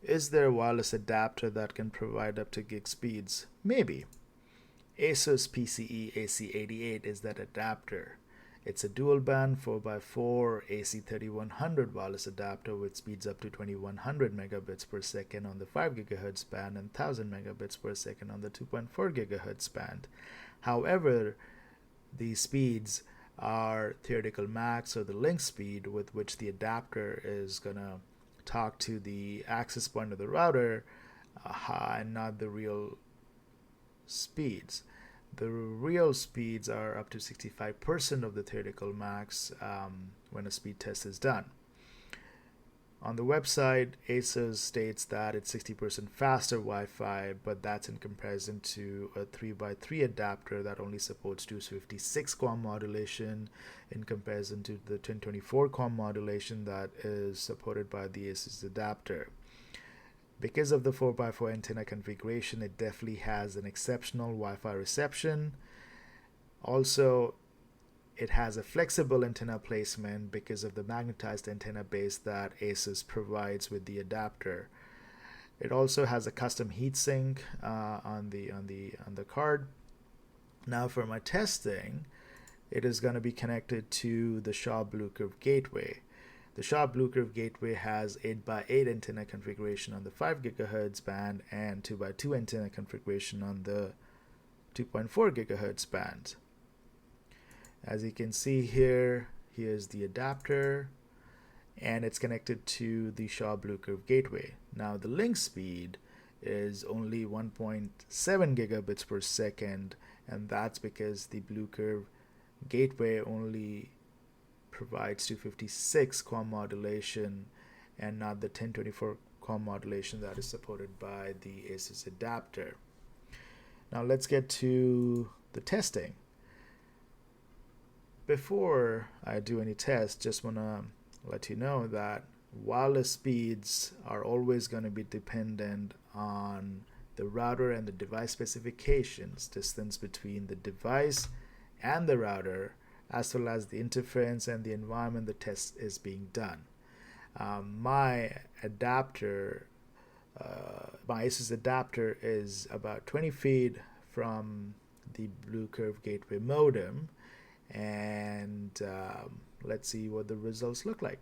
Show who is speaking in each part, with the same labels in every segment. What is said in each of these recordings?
Speaker 1: Is there a wireless adapter that can provide up to gig speeds? Maybe. ASUS PCE-AC88 is that adapter. It's a dual band 4x4 AC3100 wireless adapter with speeds up to 2100 megabits per second on the 5 GHz band and 1000 megabits per second on the 2.4 GHz band. However, these speeds are theoretical max, or the link speed with which the adapter is going to talk to the access point of the router, and not the real speeds. The real speeds are up to 65% of the theoretical max when a speed test is done. On the website, ASUS states that it's 60% faster Wi-Fi, but that's in comparison to a 3x3 adapter that only supports 256 QAM modulation, in comparison to the 1024 QAM modulation that is supported by the ASUS adapter. Because of the 4x4 antenna configuration, it definitely has an exceptional Wi-Fi reception. Also, it has a flexible antenna placement because of the magnetized antenna base that ASUS provides with the adapter. It also has a custom heatsink on the card. Now for my testing, it is going to be connected to the Shaw BlueCurve gateway. The Shaw BlueCurve gateway has 8x8 antenna configuration on the 5 GHz band and 2x2 antenna configuration on the 2.4 GHz band. As you can see here, here's the adapter, and it's connected to the Shaw BlueCurve gateway. Now the link speed is only 1.7 gigabits per second, and that's because the BlueCurve gateway only provides 256 QAM modulation and not the 1024 QAM modulation that is supported by the ASUS adapter. Now let's get to the testing. Before I do any tests, just want to let you know that wireless speeds are always going to be dependent on the router and the device specifications, distance between the device and the router, as well as the interference and the environment the test is being done. My adapter, my ASUS adapter is about 20 feet from the BlueCurve gateway modem, and let's see what the results look like.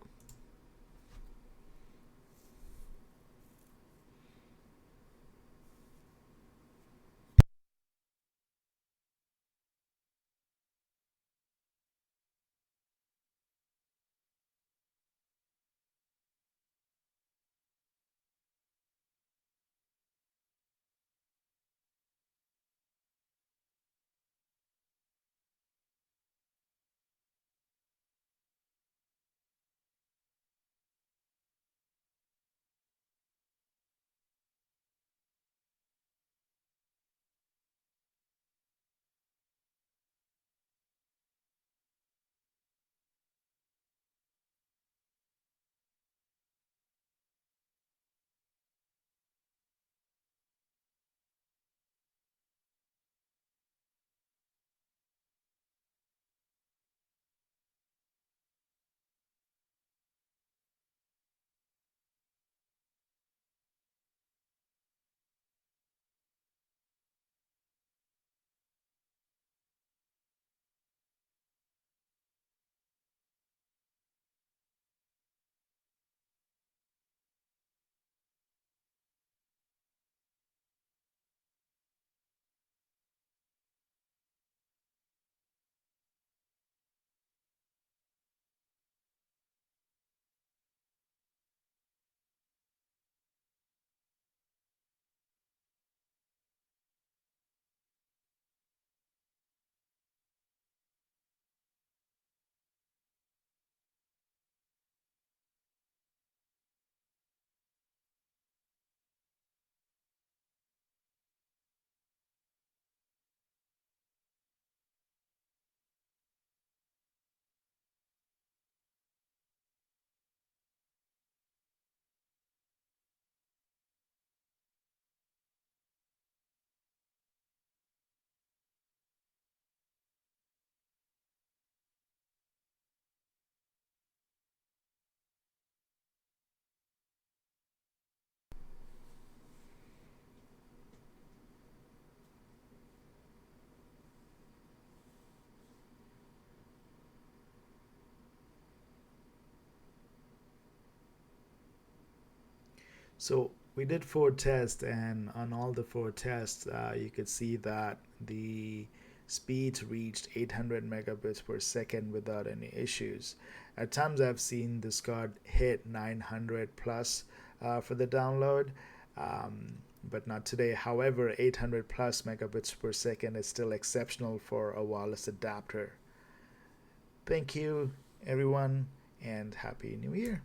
Speaker 1: So we did 4 tests, and on all the 4 tests, you could see that the speeds reached 800 megabits per second without any issues. At times, I've seen this card hit 900 plus for the download, but not today. However, 800 plus megabits per second is still exceptional for a wireless adapter. Thank you, everyone, and Happy New Year.